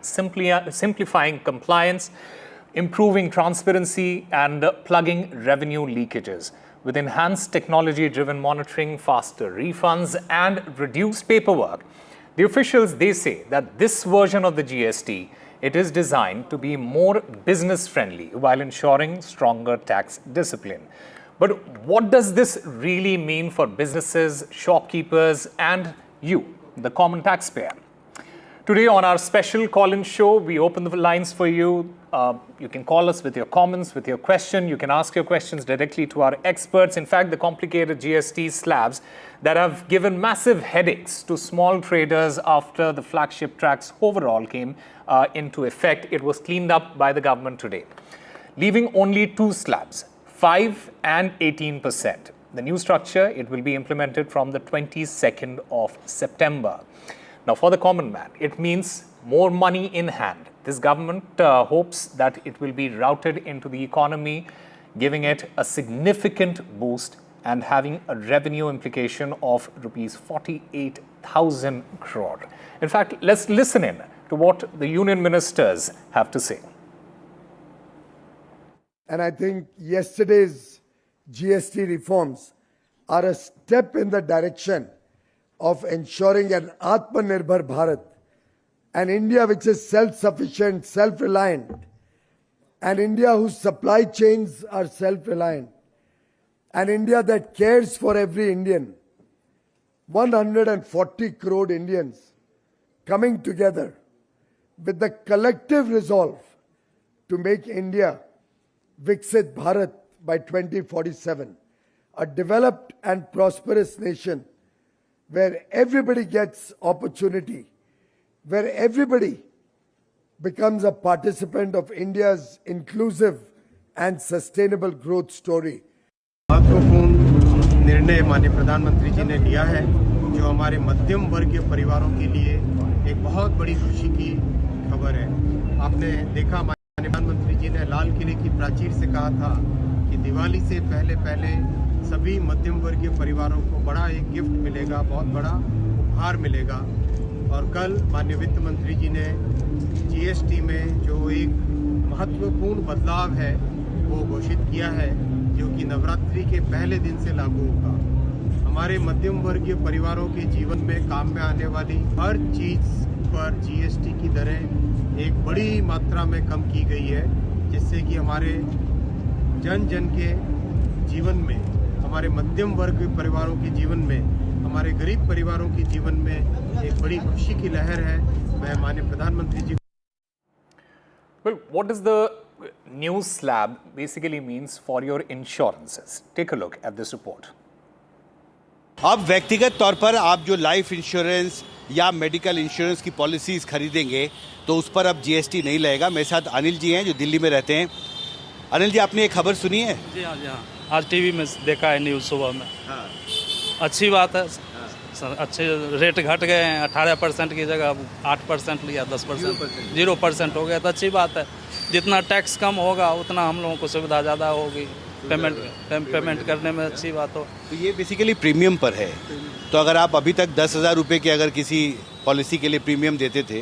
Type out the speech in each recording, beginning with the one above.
simplifying compliance, improving transparency, and plugging revenue leakages. With enhanced technology-driven monitoring, faster refunds, and reduced paperwork, the officials, they say that this version of the GST, it is designed to be more business-friendly while ensuring stronger tax discipline. But what does this really mean for businesses, shopkeepers, and you, the common taxpayer? Today on our special call-in show, we open the lines for you. You can call us with your comments, with your question. You can ask your questions directly to our experts. In fact, the complicated GST slabs that have given massive headaches to small traders after the flagship tax overhaul came into effect. It was cleaned up by the government today, leaving only two slabs, 5 and 18%. The new structure, it will be implemented from the 22nd of September. Now, for the common man, it means more money in hand. This government hopes that it will be routed into the economy, giving it a significant boost and having a revenue implication of rupees 48,000 crore. In fact, let's listen in to what the union ministers have to say. And I think yesterday's GST reforms are a step in the direction of ensuring an Atmanirbhar Bharat, an India which is self-sufficient, self-reliant, an India whose supply chains are self-reliant, an India that cares for every Indian. 140 crore Indians coming together with the collective resolve to make India Viksit Bharat by 2047, a developed and prosperous nation where everybody gets opportunity, where everybody becomes a participant of India's inclusive and sustainable growth story. महत्वपूर्ण निर्णय माननीय प्रधानमंत्री जी ने लिया है, जो हमारे मध्यम वर्गीय परिवारों के लिए एक बहुत बड़ी खुशी की खबर है। आपने देखा माननीय प्रधानमंत्री जी ने लाल किले की प्राचीर से कहा था कि दिवाली से पहले सभी मध्यम वर्गीय परिवारों को बड़ा एक गिफ्ट मिलेगा, बहुत बड़ा उपहार मिलेगा। और कल माननीय वित्त मंत्री जी ने जीएसटी में जो एक महत्वपूर्ण बदलाव है वो घोषित किया है, जो कि नवरात्रि के पहले दिन से लागू होगा। हमारे मध्यम वर्गीय परिवारों के जीवन में काम में आने वाली हर चीज़ पर जीएसटी की दरें एक बड़ी मात्रा में कम की गई है, जिससे कि हमारे जन जन के जीवन में, हमारे मध्यम वर्ग परिवारों के जीवन में, हमारे गरीब परिवारों के जीवन में एक बड़ी खुशी की लहर है। मैं माननीय प्रधानमंत्री जी। Well, what does the new slab basically means for your insurances? Take a look at this report. अब व्यक्तिगत तौर पर आप जो लाइफ इंश्योरेंस या मेडिकल इंश्योरेंस की पॉलिसीज खरीदेंगे तो उस पर अब जीएसटी नहीं लगेगा। मेरे साथ अनिल जी हैं जो दिल्ली में रहते हैं। अनिल जी, आपने एक खबर सुनी है? जी हाँ, जी हाँ, आज टीवी में देखा है, न्यूज़ सुबह में। हाँ। अच्छी बात है। अच्छे रेट घट गए हैं, 18% की जगह 8% लिया, 10%, 0% हो गया, तो अच्छी बात है। जितना टैक्स कम होगा उतना हम लोगों को सुविधा ज़्यादा होगी, पेमेंट करने में अच्छी बात हो। तो ये बेसिकली प्रीमियम पर है। तो अगर आप अभी तक 10,000 रुपये के अगर किसी पॉलिसी के लिए प्रीमियम देते थे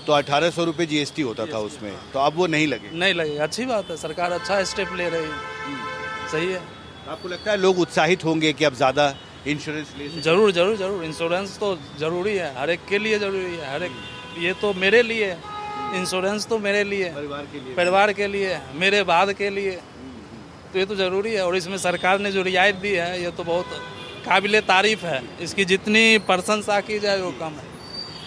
तो 1,800 रुपये जीएसटी होता था उसमें, तो अब वो नहीं लगे। अच्छी बात है, सरकार अच्छा स्टेप ले रही है, सही है। आपको लगता है लोग उत्साहित होंगे कि अब ज़्यादा इंश्योरेंस ले? जरूर इंश्योरेंस तो जरूरी है, हर एक के लिए जरूरी है। हर एक, ये तो मेरे लिए है, इंश्योरेंस तो मेरे लिए, परिवार के लिए, मेरे बाद के लिए, तो ये तो जरूरी है। और इसमें सरकार ने जो रियायत दी है ये तो बहुत काबिले तारीफ है। इसकी जितनी प्रशंसा की जाए वो कम है।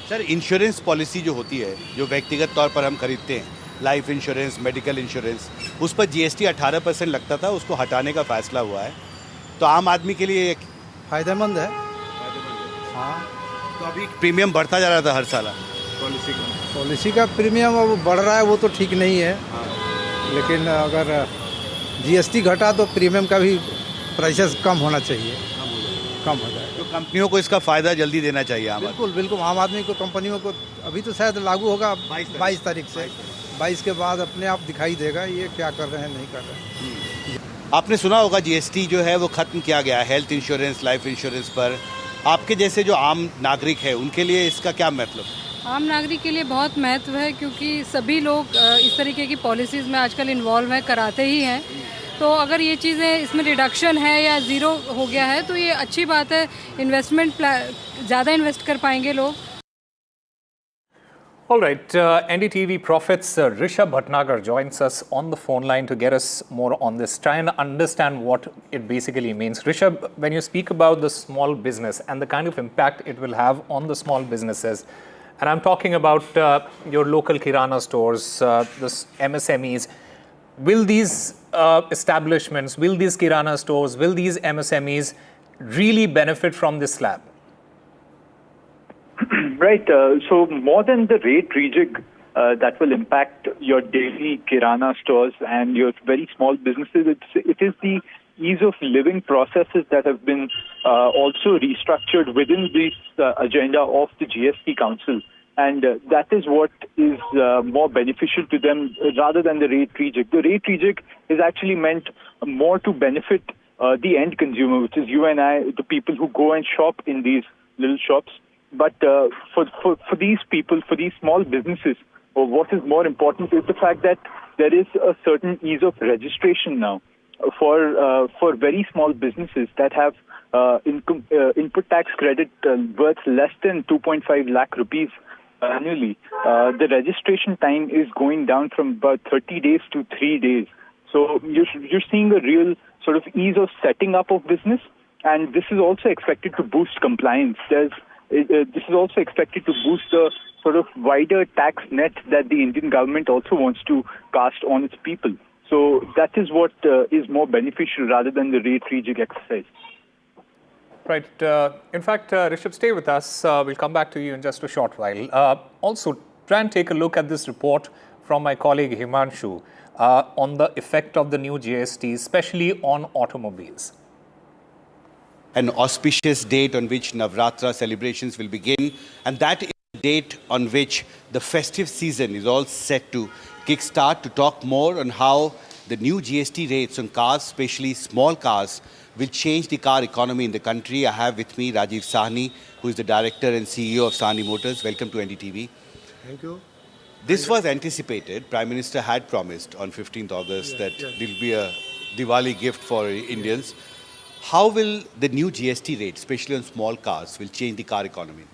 सर, इंश्योरेंस पॉलिसी जो होती है, जो व्यक्तिगत तौर पर हम खरीदते हैं, लाइफ इंश्योरेंस, मेडिकल इंश्योरेंस, उस पर जीएसटी 18% लगता था, उसको हटाने का फैसला हुआ है। तो आम आदमी के लिए एक फायदेमंद है। हाँ, तो अभी प्रीमियम बढ़ता जा रहा था हर साल पॉलिसी का प्रीमियम अब बढ़ रहा है, वो तो ठीक नहीं है। हाँ। लेकिन अगर जीएसटी घटा तो प्रीमियम का भी प्राइसेस कम होना चाहिए, कम हो जाए। तो कंपनियों को इसका फायदा जल्दी देना चाहिए। बिल्कुल आम आदमी को, कंपनियों को। अभी तो शायद लागू होगा 22 तारीख से, 22 के बाद अपने आप दिखाई देगा ये क्या कर रहे हैं, नहीं कर रहे हैं। आपने सुना होगा जीएसटी जो है वो खत्म किया गया हेल्थ इंश्योरेंस, लाइफ इंश्योरेंस पर। आपके जैसे जो आम नागरिक है उनके लिए इसका क्या मतलब? आम नागरिक के लिए बहुत महत्व है क्योंकि सभी लोग इस तरीके की पॉलिसीज़ में आजकल इन्वॉल्व हैं, कराते ही हैं। तो अगर ये चीज़ें इसमें रिडक्शन है या ज़ीरो हो गया है तो ये अच्छी बात है। इन्वेस्टमेंट ज़्यादा इन्वेस्ट कर पाएंगे लोग। All right, NDTV Profits Rishabh Bhatnagar joins us on the phone line to get us more on this. Try and understand what it basically means. Rishabh, when you speak about the small business and the kind of impact it will have on the small businesses, and I'm talking about your local Kirana stores, the MSMEs, will these establishments, will these Kirana stores, will these MSMEs really benefit from this slab? Right. So more than the rate rejig that will impact your daily Kirana stores and your very small businesses, it is the ease of living processes that have been also restructured within this agenda of the GST Council. And that is what is more beneficial to them rather than the rate rejig. The rate rejig is actually meant more to benefit the end consumer, which is you and I, the people who go and shop in these little shops. But for these people, for these small businesses, what is more important is the fact that there is a certain ease of registration now for very small businesses that have input tax credit worth less than 2.5 lakh rupees annually. The registration time is going down from about 30 days to 3 days. So you're seeing a real sort of ease of setting up of business, and this is also expected to boost compliance. This is also expected to boost the sort of wider tax net that the Indian government also wants to cast on its people. So that is what is more beneficial rather than the rate rejig exercise. Right. In fact, Rishabh, stay with us. We'll come back to you in just a short while. Also, try and take a look at this report from my colleague Himanshu on the effect of the new GST, especially on automobiles. An auspicious date on which Navratra celebrations will begin, and that is the date on which the festive season is all set to kickstart. To talk more on how the new GST rates on cars, especially small cars, will change the car economy in the country, I have with me Rajiv Sahni, who is the director and CEO of Sahni Motors. Welcome to NDTV. Thank you. This was anticipated. Prime Minister had promised on 15th August that there will be a Diwali gift for Indians. How will the new GST rate, especially on small cars, will change the car economy?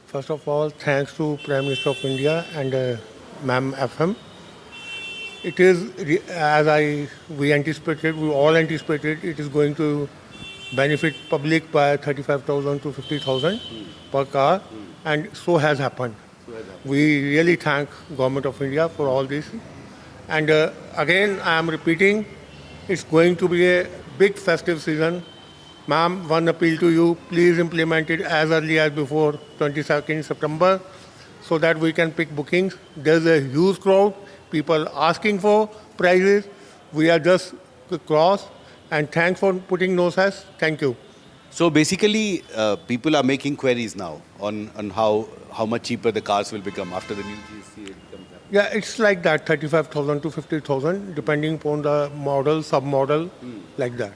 First of all, thanks to Prime Minister of India and Ma'am FM. It is, we all anticipated, it is going to benefit public by 35,000 to 50,000 per car, and so has happened. We really thank Government of India for all this. And again, I am repeating, it's going to be a big festive season. Ma'am, one appeal to you, please implement it as early as before 22nd September so that we can pick bookings. There's a huge crowd, people asking for prices. We are just across, and thanks for putting no cess. Thank you. So basically, people are making queries now on how much cheaper the cars will become after the new GST comes up. Yeah, it's like that, 35,000 to 50,000, depending upon the model, sub-model, like that.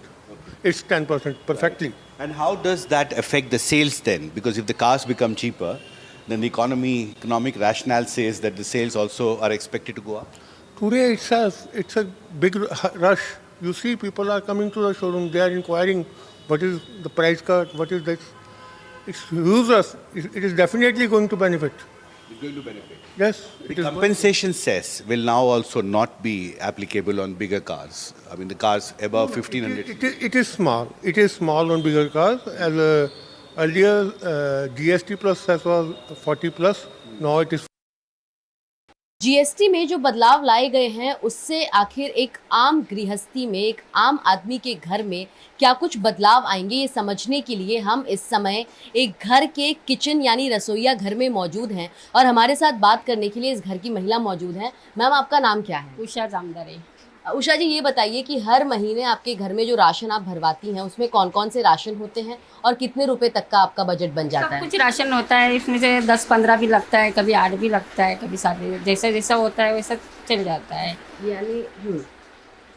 It's 10% perfectly. Right. And how does that affect the sales then? Because if the cars become cheaper, then the economic rationale says that the sales also are expected to go up. Today itself, it's a big rush. You see, people are coming to the showroom, they are inquiring, what is the price cut, what is this? It's huge. It is definitely going to benefit. It's going to benefit. Yes. The compensation cess will now also not be applicable on bigger cars. I mean, the cars above 1,500. It is small. It is small on bigger cars. As earlier, GST plus cess was 40 plus. Now it is. GST में जो बदलाव लाए गए हैं उससे आखिर एक आम गृहस्थी में, एक आम आदमी के घर में क्या कुछ बदलाव आएंगे, ये समझने के लिए हम इस समय एक घर के किचन यानी रसोईया घर में मौजूद हैं और हमारे साथ बात करने के लिए इस घर की महिला मौजूद हैं। मैम, आपका नाम क्या है? उषा जामदारे। उषा जी, ये बताइए कि हर महीने आपके घर में जो राशन आप भरवाती हैं उसमें कौन कौन से राशन होते हैं और कितने रुपए तक का आपका बजट बन जाता है? सब कुछ राशन होता है, इसमें से 10-15 भी लगता है, कभी 8 भी लगता है, कभी 7, जैसा जैसा होता है वैसा चल जाता है। यानी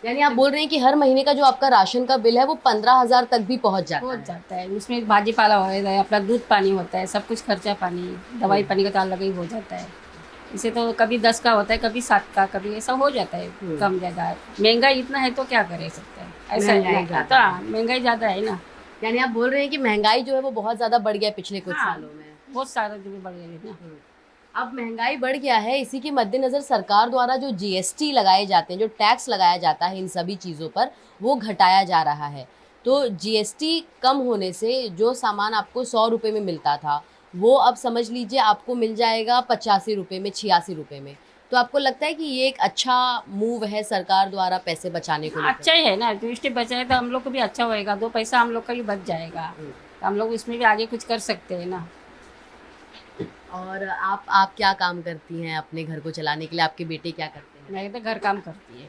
यानी आप बोल रहे हैं कि हर महीने का जो आपका राशन का बिल है वो 15,000 तक भी पहुंच जाता है। उसमें भाजी पाला हो जाता है, अपना दूध पानी होता है, सब कुछ खर्चा पानी, दवाई पानी का तो अलग ही हो जाता है। इसे तो कभी 10 का होता है, कभी 7 का, कभी ऐसा हो जाता है कम ज़्यादा। महंगाई इतना है तो क्या करे सकते हैं, ऐसा महंगाई ज़्यादा है ना। यानी आप बोल रहे हैं कि महंगाई जो है वो बहुत ज्यादा बढ़ गया है पिछले कुछ सालों में। बहुत सारा जो बढ़ गई है ना। अब महंगाई बढ़ गया है, इसी के मद्देनजर सरकार द्वारा जो जीएसटी लगाए जाते हैं, जो टैक्स लगाया जाता है इन सभी चीज़ों पर, वो घटाया जा रहा है। तो जीएसटी कम होने से जो सामान आपको 100 रुपये में मिलता था वो अब समझ लीजिए आपको मिल जाएगा 85 रुपये में, 86 रुपये में। तो आपको लगता है कि ये एक अच्छा मूव है सरकार द्वारा पैसे बचाने को? अच्छा ही है ना, जीएसटी बचाए तो हम लोग को भी अच्छा होएगा, 2 पैसा हम लोग का भी बच जाएगा, तो हम लोग इसमें भी आगे कुछ कर सकते हैं ना। और आप क्या काम करती हैं अपने घर को चलाने के लिए? आपके बेटे क्या करते हैं? मैं तो घर काम करती है,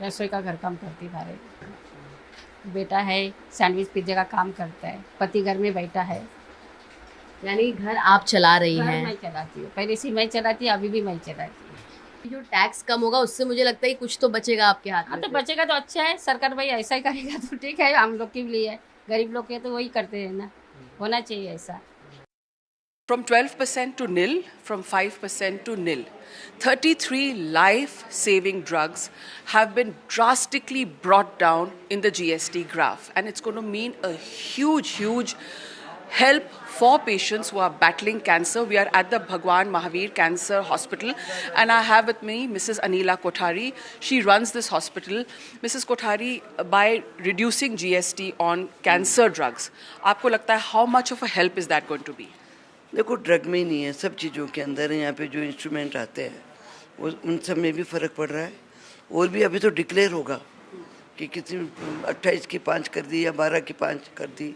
रसोई का घर काम करती है। बेटा है सैंडविच पिज्जा का काम करता है, पति घर में बैठा है। यानी घर आप चला रही हैं? मैं चलाती हूँ, पहले से मैं चलाती, अभी भी मैं चलाती हूँ। जो टैक्स कम होगा उससे मुझे लगता है कुछ तो बचेगा आपके हाथ में। तो बचेगा तो अच्छा है, सरकार भाई ऐसा ही करेगा तो ठीक है, हम लोग के लिए, गरीब लोग के तो वही करते हैं ना, होना चाहिए ऐसा। From 12% to nil, from 5% to nil. 33 life-saving drugs have been drastically brought down in the GST graph, and it's going to mean a huge help for patients who are battling cancer. We are at the Bhagwan Mahavir Cancer Hospital, and I have with me Mrs. Anila Kothari. She runs this hospital. Mrs. Kothari, by reducing GST on cancer drugs, आपको लगता है how much of a help is that going to be? देखो, drug में ही नहीं है, सब चीज़ों के अंदर है। यहाँ पे जो इंस्ट्रूमेंट आते हैं वो उन सब में भी फ़र्क पड़ रहा है। और भी अभी तो डिक्लेयर होगा कि किसी 28 की 5 कर दी या 12 की 5 कर दी,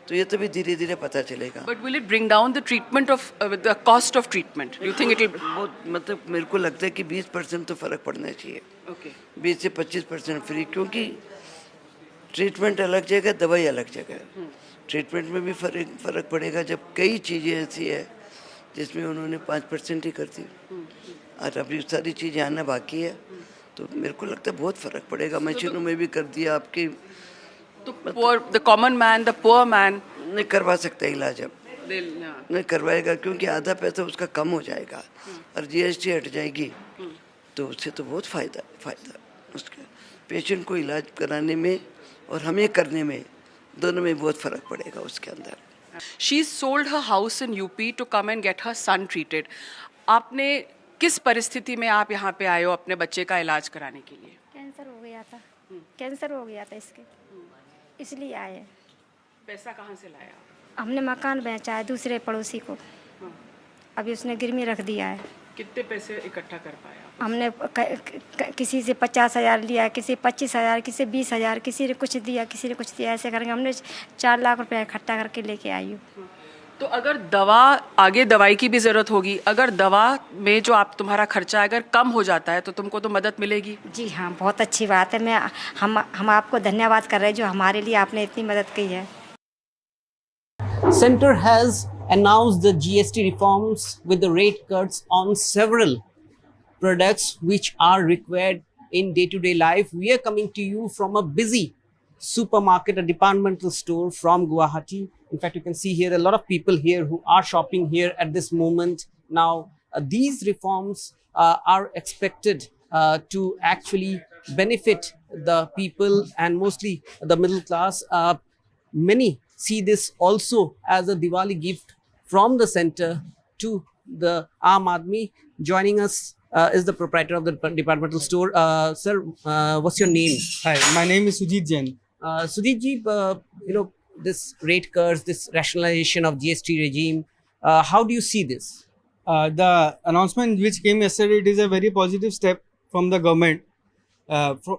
तो ये तो भी धीरे धीरे पता चलेगा। But will it bring down the treatment of the cost of treatment? You think it will? बहुत मतलब मेरे को लगता है कि 20% तो फ़र्क पड़ना चाहिए। Okay. 20 से 25% फ्री, क्योंकि ट्रीटमेंट अलग जगह, दवाई अलग जगह। ट्रीटमेंट में भी फ़र्क पड़ेगा जब कई चीज़ें ऐसी है जिसमें उन्होंने 5% ही कर दी और अभी सारी चीज़ें आना बाकी है, तो मेरे को लगता है बहुत फ़र्क पड़ेगा। मशीनों में भी कर दिया आपकी, तो the common man, the poor man नहीं करवा सकता इलाज, अब नहीं करवाएगा क्योंकि आधा पैसा उसका कम हो जाएगा और जीएसटी हट जाएगी, तो उससे तो बहुत फ़ायदा उसका पेशेंट को इलाज कराने में और हमें करने में, दोनों में बहुत फ़र्क पड़ेगा उसके अंदर। She sold her house in UP to come and get her son treated. आपने किस परिस्थिति में आप यहाँ पे आए हो अपने बच्चे का इलाज कराने के लिए? कैंसर हो गया था इसके, इसलिए आए। पैसा कहाँ से लाया? हमने मकान बेचा है दूसरे पड़ोसी को, अभी उसने गिरवी रख दिया है। कितने पैसे इकट्ठा कर पाया? हमने किसी से 50,000 लिया, किसी 25,000, किसी 20,000, किसी ने कुछ दिया, किसी ने कुछ दिया, ऐसे करके हमने 4 लाख रुपए इकट्ठा करके लेके आई हूँ। तो अगर आगे दवाई की भी ज़रूरत होगी, अगर दवा में जो तुम्हारा खर्चा अगर कम हो जाता है तो तुमको तो मदद मिलेगी। जी हाँ, बहुत अच्छी बात है। हम आपको धन्यवाद कर रहे हैं जो हमारे लिए आपने इतनी मदद की है। Center has announced the GST reforms with the rate cuts on several products which are required in day-to-day life. We are coming to you from a busy supermarket, a departmental store from Guwahati. In fact, you can see here a lot of people here who are shopping here at this moment. Now, these reforms are expected to actually benefit the people and mostly the middle class. Many see this also as a Diwali gift from the center to the Aam Aadmi. Joining us is the proprietor of the departmental store. Sir, what's your name? Hi, my name is Sujit Jain. Sujit ji, this rate cuts, this rationalization of GST regime, how do you see this? The announcement which came yesterday, it is a very positive step from the government,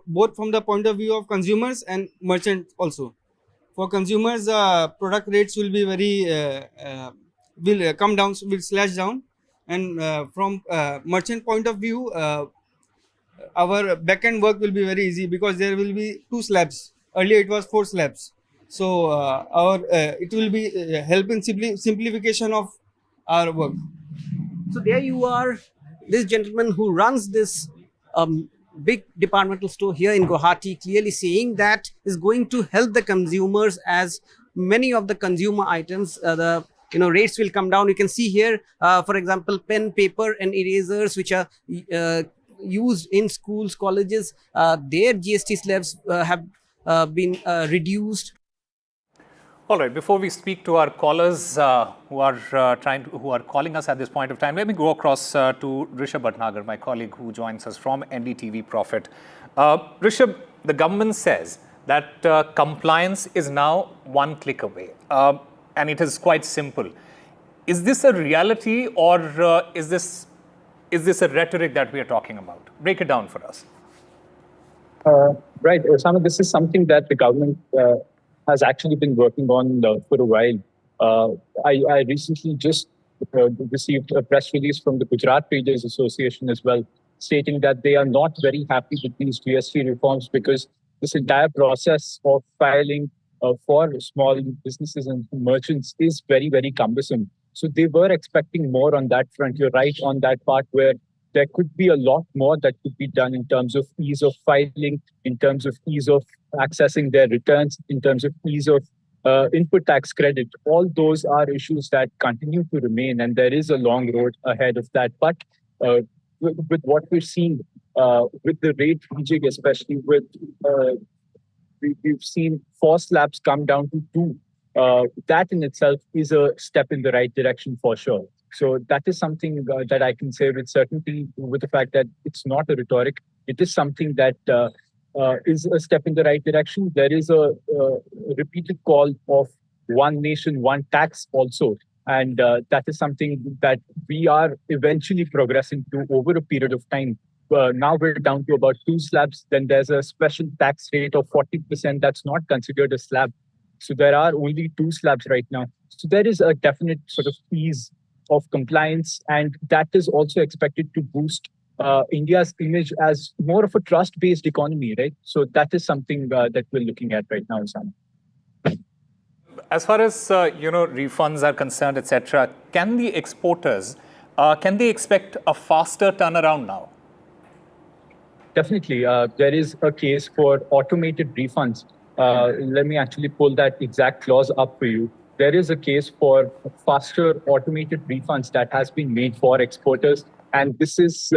both from the point of view of consumers and merchants also. For consumers, product rates will be will come down, will slash down, and from merchant point of view, our back end work will be very easy because there will be 2 slabs. Earlier it was 4 slabs, so it will be help in simplification of our work. So there you are, this gentleman who runs this big departmental store here in Guwahati, clearly saying that is going to help the consumers, as many of the consumer items, the rates will come down. You can see here, for example, pen, paper, and erasers, which are used in schools, colleges. Their GST slabs have been reduced. All right. Before we speak to our callers who are calling us at this point of time, let me go across to Rishabh Bhatnagar, my colleague who joins us from NDTV Profit. Rishabh, the government says that compliance is now one click away, and it is quite simple. Is this a reality, or is this a rhetoric that we are talking about? Break it down for us. Right, Osama, this is something that the government has actually been working on for a while. I recently just received a press release from the Gujarat Traders Association as well, stating that they are not very happy with these GST reforms because this entire process of filing for small businesses and merchants is very, very cumbersome. So they were expecting more on that front. You're right on that part, where there could be a lot more that could be done in terms of ease of filing, in terms of ease of accessing their returns, in terms of ease of input tax credit. All those are issues that continue to remain, and there is a long road ahead of that. But with what we're seeing with the rate rejig, especially with we've seen 4 slabs come down to 2. That in itself is a step in the right direction for sure. So that is something that I can say with certainty, with the fact that it's not a rhetoric. It is something that is a step in the right direction. There is a repeated call of one nation, one tax also. And that is something that we are eventually progressing to over a period of time. Now we're down to about 2 slabs. Then there's a special tax rate of 40% that's not considered a slab. So there are only 2 slabs right now. So there is a definite sort of ease of compliance, and that is also expected to boost India's image as more of a trust-based economy, right? So that is something that we're looking at right now, Sam. As far as refunds are concerned, etc., can the exporters can they expect a faster turnaround now? Definitely, there is a case for automated refunds. Let me actually pull that exact clause up for you. There is a case for faster automated refunds that has been made for exporters. And this is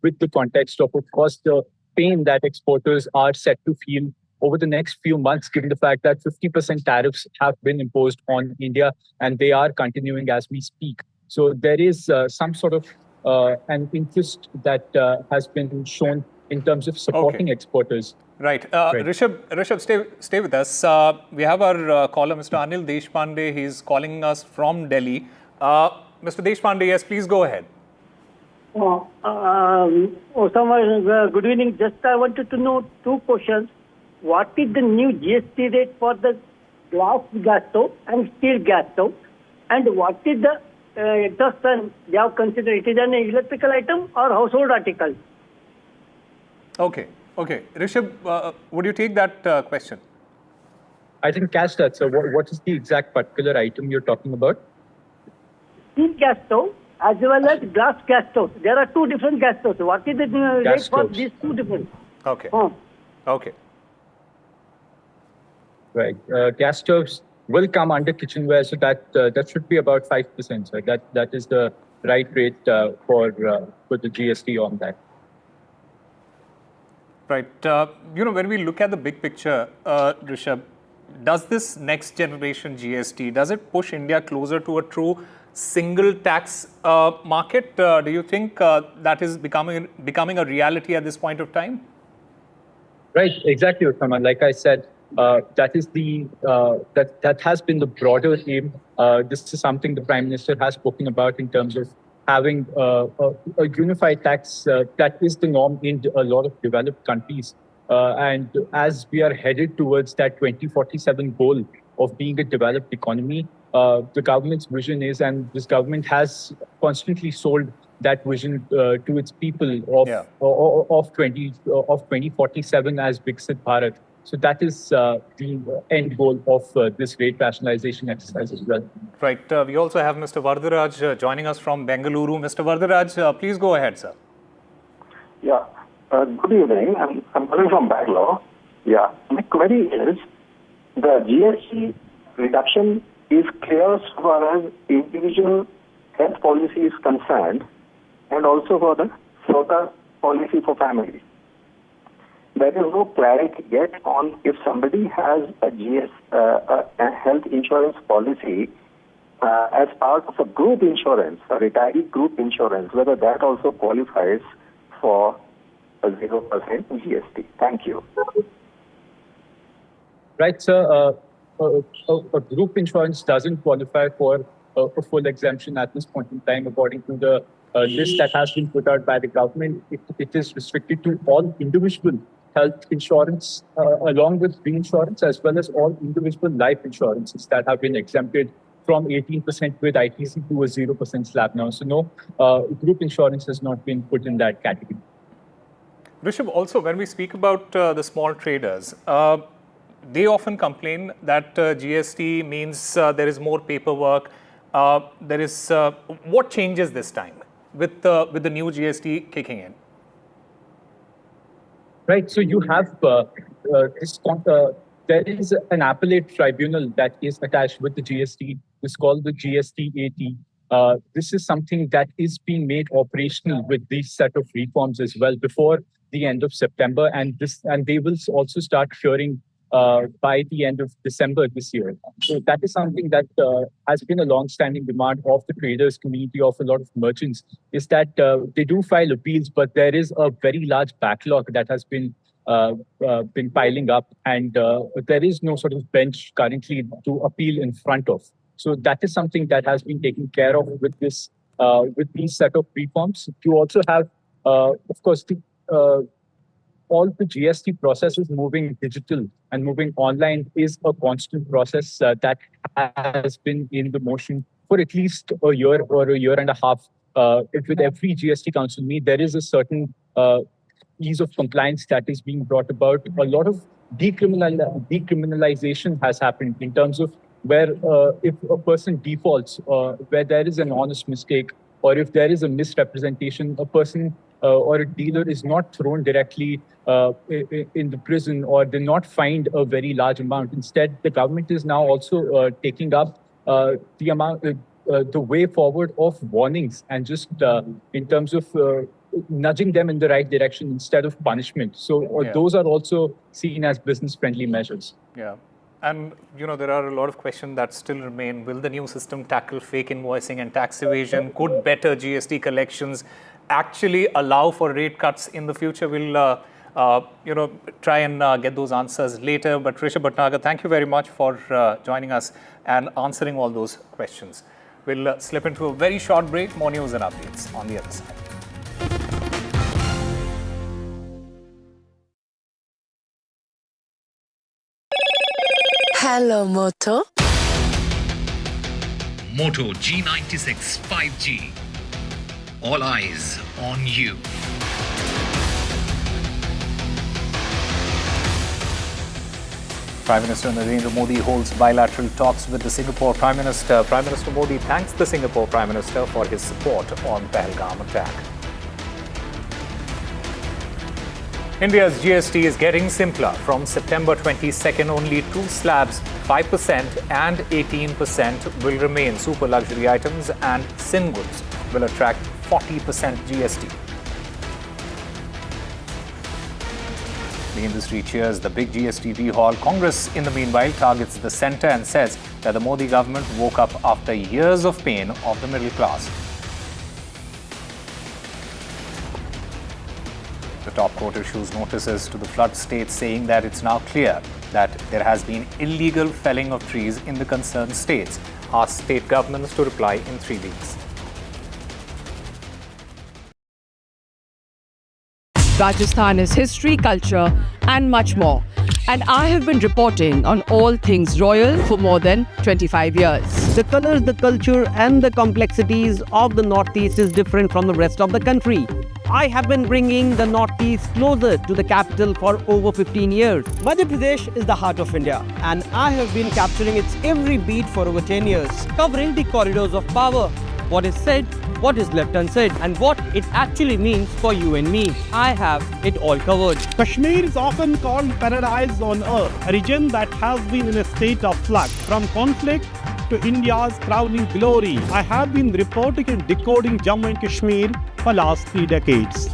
with the context of course, the pain that exporters are set to feel over the next few months, given the fact that 50% tariffs have been imposed on India, and they are continuing as we speak. So there is some sort of an interest that has been shown in terms of supporting exporters. Right. Rishabh, stay with us. We have our caller, Mr. Anil Deshpande. He's calling us from Delhi. Mr. Deshpande, yes, please go ahead. Osama, good evening. Just I wanted to know 2 questions. What is the new GST rate for the glass gas stove and steel gas stove? And what is the interest they have considered? It is an electrical item or household article? Okay. Rishabh, would you take that question? I didn't catch that. So what is the exact particular item you're talking about? Steel gas stove as well as glass gas stove. There are 2 different gas stoves. What is the rate for these 2 different? Okay. Okay. Right. Gas stoves will come under kitchenware, so that should be about 5%. So that is the right rate for the GST on that. Right. When we look at the big picture, Rishabh, does this next generation GST, does it push India closer to a true single tax market? Do you think that is becoming a reality at this point of time? Right. Exactly, Sitharaman. Like I said, that is that has been the broader aim. This is something the Prime Minister has spoken about in terms of having a unified tax that is the norm in a lot of developed countries. And as we are headed towards that 2047 goal of being a developed economy, the government's vision is, and this government has constantly sold that vision to its people of 2047 as Viksit Bharat. So that is the end goal of this rate rationalization exercise as well. Right. We also have Mr. Varadaraj joining us from Bengaluru. Mr. Varadaraj, please go ahead, sir. Yeah. Good evening. I'm calling from Bangalore. Yeah. My query is, the GST reduction is clear as far as individual health policy is concerned, and also for the SOTA policy for families. There is no clarity yet on if somebody has a health insurance policy as part of a group insurance, a retiree group insurance, whether that also qualifies for a 0% GST. Thank you. Right, sir. A group insurance doesn't qualify for a full exemption at this point in time, according to the list that has been put out by the government. It is restricted to all individual health insurance, along with reinsurance, as well as all individual life insurances that have been exempted from 18% with ITC to a 0% slab now. So no, group insurance has not been put in that category. Rishabh, also when we speak about the small traders, they often complain that GST means there is more paperwork. What changes this time with the new GST kicking in? Right. So you have there is an appellate tribunal that is attached with the GST. It's called the GST 80. This is something that is being made operational with these set of reforms as well before the end of September, and they will also start hearing by the end of December this year. So that is something that has been a long-standing demand of the traders community, of a lot of merchants, is that they do file appeals, but there is a very large backlog that has been piling up, and there is no sort of bench currently to appeal in front of. So that is something that has been taken care of with this with these set of reforms. You also have, of course, all the GST processes moving digital and moving online is a constant process that has been in the motion for at least a year or a year and a half. With every GST council meet, there is a certain ease of compliance that is being brought about. A lot of decriminalization has happened in terms of where if a person defaults, where there is an honest mistake, or if there is a misrepresentation, a person or a dealer is not thrown directly in the prison, or they're not fined a very large amount. Instead, the government is now also taking up the amount, the way forward of warnings, and just in terms of nudging them in the right direction instead of punishment. So those are also seen as business-friendly measures. Yeah. And, there are a lot of questions that still remain. Will the new system tackle fake invoicing and tax evasion? Could better GST collections actually allow for rate cuts in the future? We'll, try and get those answers later. But Rishabh Bhatnagar, thank you very much for joining us and answering all those questions. We'll slip into a very short break. More news and updates on the other side. Hello, Moto. Moto G96 5G. All eyes on you. Prime Minister Narendra Modi holds bilateral talks with the Singapore Prime Minister. Prime Minister Modi thanks the Singapore Prime Minister for his support on Pahalgam attack. India's GST is getting simpler. From September 22nd, only two slabs, 5% and 18%, will remain. Super luxury items and sin goods will attract 40% GST. The industry cheers the big GST overhaul. Congress, in the meanwhile, targets the centre and says that the Modi government woke up after years of pain of the middle class. The top court issues notices to the flood states saying that it's now clear that there has been illegal felling of trees in the concerned states. Asks state governments to reply in 3 weeks. Rajasthan is history, culture and much more. And I have been reporting on all things royal for more than 25 years. The colors, the culture and the complexities of the Northeast is different from the rest of the country. I have been bringing the Northeast closer to the capital for over 15 years. Madhya Pradesh is the heart of India, and I have been capturing its every beat for over 10 years, covering the corridors of power, what is said, what is left unsaid, and what it actually means for you and me. I have it all covered. Kashmir is often called paradise on earth, a region that has been in a state of flux from conflict to India's crowning glory. I have been reporting and decoding Jammu and Kashmir for last 3 decades.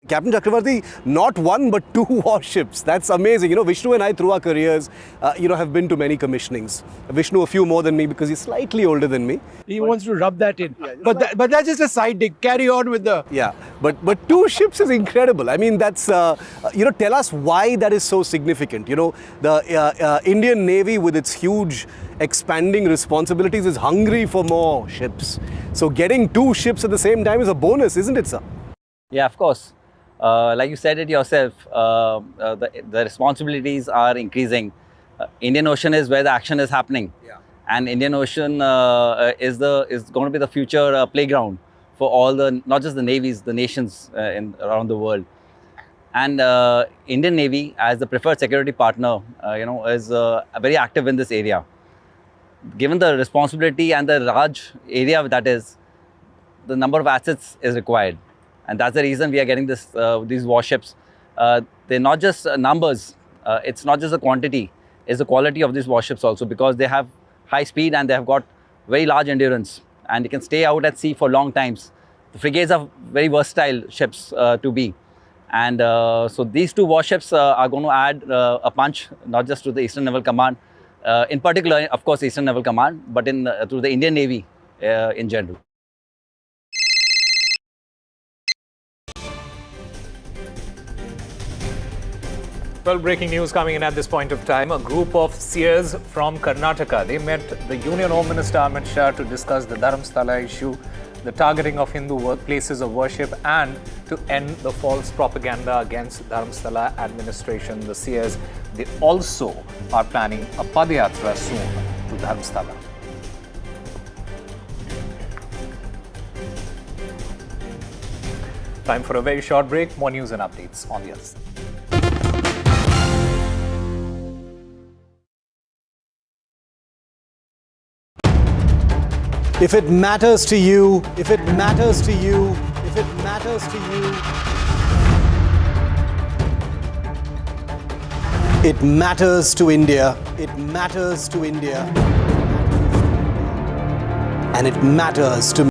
Captain Chakravarti, not one but 2 warships. That's amazing. You know, Vishnu and I, through our careers, have been to many commissionings. Vishnu a few more than me because he's slightly older than me. He wants to rub that in. But that's just a side dig. Carry on with the... Yeah, but 2 ships is incredible. I mean, that's, tell us why that is so significant. You know, the Indian Navy with its huge expanding responsibilities is hungry for more ships. So getting 2 ships at the same time is a bonus, isn't it, sir? Yeah, of course. Like you said it yourself, the responsibilities are increasing. Indian Ocean is where the action is happening, and Indian Ocean is going to be the future playground for all the, not just the navies, the nations around the world. And Indian Navy, as the preferred security partner, is very active in this area. Given the responsibility and the large area that is, the number of assets is required. And that's the reason we are getting these warships. They're not just numbers, it's not just the quantity, it's the quality of these warships also, because they have high speed and they have got very large endurance and they can stay out at sea for long times. The frigates are very versatile ships to be. And so these 2 warships are going to add a punch, not just to the Eastern Naval Command, in particular, of course, Eastern Naval Command, but to the Indian Navy in general. Well, breaking news coming in at this point of time. A group of seers from Karnataka, they met the Union Home Minister Amit Shah to discuss the Dharamsthala issue, the targeting of Hindu places of worship, and to end the false propaganda against Dharamsthala administration. The seers, they also are planning a Padayatra soon to Dharamsthala. Time for a very short break. More news and updates on the other side. If it matters to you, if it matters to you, if it matters to you, it matters to India, it matters to India, and it matters to